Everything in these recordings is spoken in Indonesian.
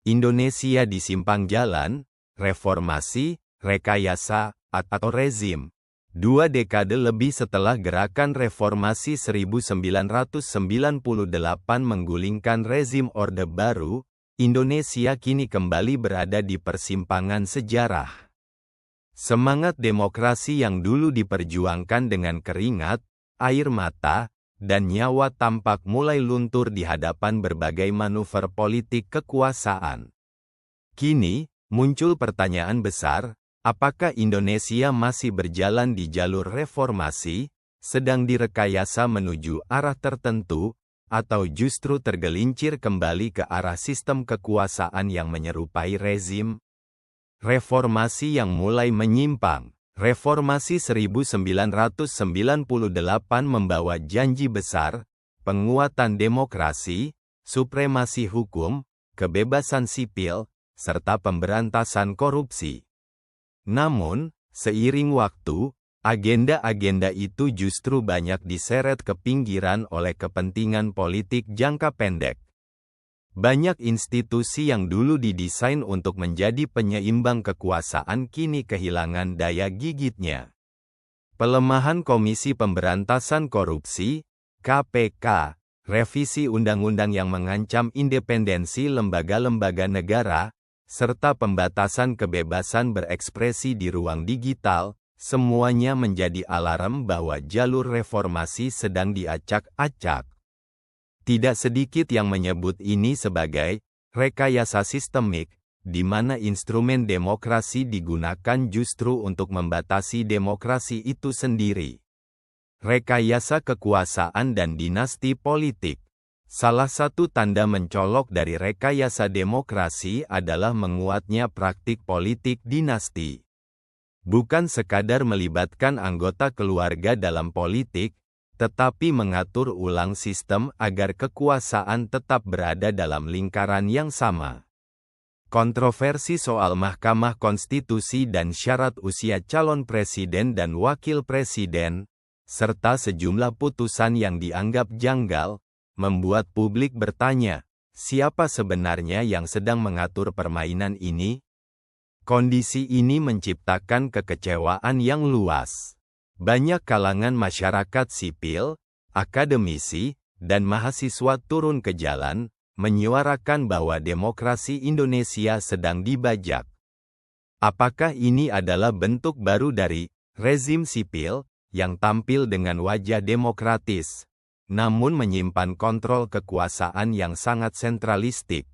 Indonesia di simpang jalan, reformasi, rekayasa, atau rezim. 2 dekade lebih setelah gerakan reformasi 1998 menggulingkan rezim Orde Baru, Indonesia kini kembali berada di persimpangan sejarah. Semangat demokrasi yang dulu diperjuangkan dengan keringat, air mata, dan nyawa tampak mulai luntur di hadapan berbagai manuver politik kekuasaan. Kini, muncul pertanyaan besar, apakah Indonesia masih berjalan di jalur reformasi, sedang direkayasa menuju arah tertentu, atau justru tergelincir kembali ke arah sistem kekuasaan yang menyerupai rezim? Reformasi yang mulai menyimpang. Reformasi 1998 membawa janji besar, penguatan demokrasi, supremasi hukum, kebebasan sipil, serta pemberantasan korupsi. Namun, seiring waktu, agenda-agenda itu justru banyak diseret ke pinggiran oleh kepentingan politik jangka pendek. Banyak institusi yang dulu didesain untuk menjadi penyeimbang kekuasaan kini kehilangan daya gigitnya. Pelemahan Komisi Pemberantasan Korupsi, KPK, revisi undang-undang yang mengancam independensi lembaga-lembaga negara, serta pembatasan kebebasan berekspresi di ruang digital, semuanya menjadi alarm bahwa jalur reformasi sedang diacak-acak. Tidak sedikit yang menyebut ini sebagai rekayasa sistemik, di mana instrumen demokrasi digunakan justru untuk membatasi demokrasi itu sendiri. Rekayasa kekuasaan dan dinasti politik. Salah satu tanda mencolok dari rekayasa demokrasi adalah menguatnya praktik politik dinasti. Bukan sekadar melibatkan anggota keluarga dalam politik, tetapi mengatur ulang sistem agar kekuasaan tetap berada dalam lingkaran yang sama. Kontroversi soal Mahkamah Konstitusi dan syarat usia calon presiden dan wakil presiden, serta sejumlah putusan yang dianggap janggal, membuat publik bertanya, siapa sebenarnya yang sedang mengatur permainan ini? Kondisi ini menciptakan kekecewaan yang luas. Banyak kalangan masyarakat sipil, akademisi, dan mahasiswa turun ke jalan, menyuarakan bahwa demokrasi Indonesia sedang dibajak. Apakah ini adalah bentuk baru dari rezim sipil yang tampil dengan wajah demokratis, namun menyimpan kontrol kekuasaan yang sangat sentralistik?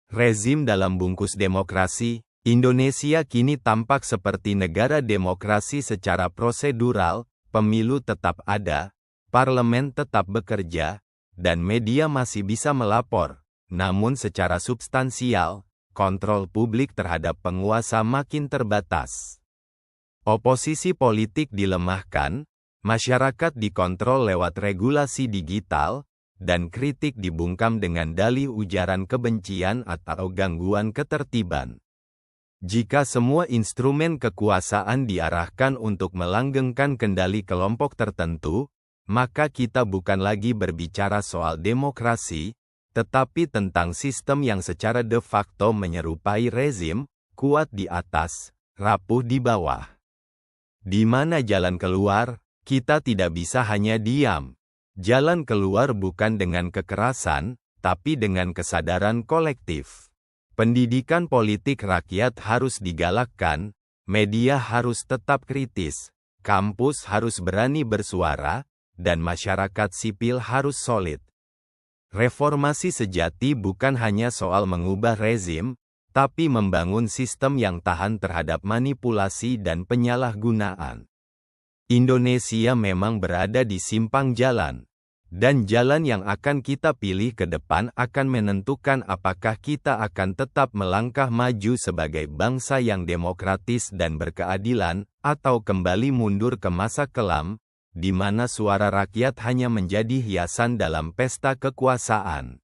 Rezim dalam bungkus demokrasi, Indonesia kini tampak seperti negara demokrasi secara prosedural, pemilu tetap ada, parlemen tetap bekerja, dan media masih bisa melapor, namun secara substansial, kontrol publik terhadap penguasa makin terbatas. Oposisi politik dilemahkan, masyarakat dikontrol lewat regulasi digital, dan kritik dibungkam dengan dalih ujaran kebencian atau gangguan ketertiban. Jika semua instrumen kekuasaan diarahkan untuk melanggengkan kendali kelompok tertentu, maka kita bukan lagi berbicara soal demokrasi, tetapi tentang sistem yang secara de facto menyerupai rezim, kuat di atas, rapuh di bawah. Di mana jalan keluar? Kita tidak bisa hanya diam. Jalan keluar bukan dengan kekerasan, tapi dengan kesadaran kolektif. Pendidikan politik rakyat harus digalakkan, media harus tetap kritis, kampus harus berani bersuara, dan masyarakat sipil harus solid. Reformasi sejati bukan hanya soal mengubah rezim, tapi membangun sistem yang tahan terhadap manipulasi dan penyalahgunaan. Indonesia memang berada di simpang jalan. Dan jalan yang akan kita pilih ke depan akan menentukan apakah kita akan tetap melangkah maju sebagai bangsa yang demokratis dan berkeadilan, atau kembali mundur ke masa kelam, di mana suara rakyat hanya menjadi hiasan dalam pesta kekuasaan.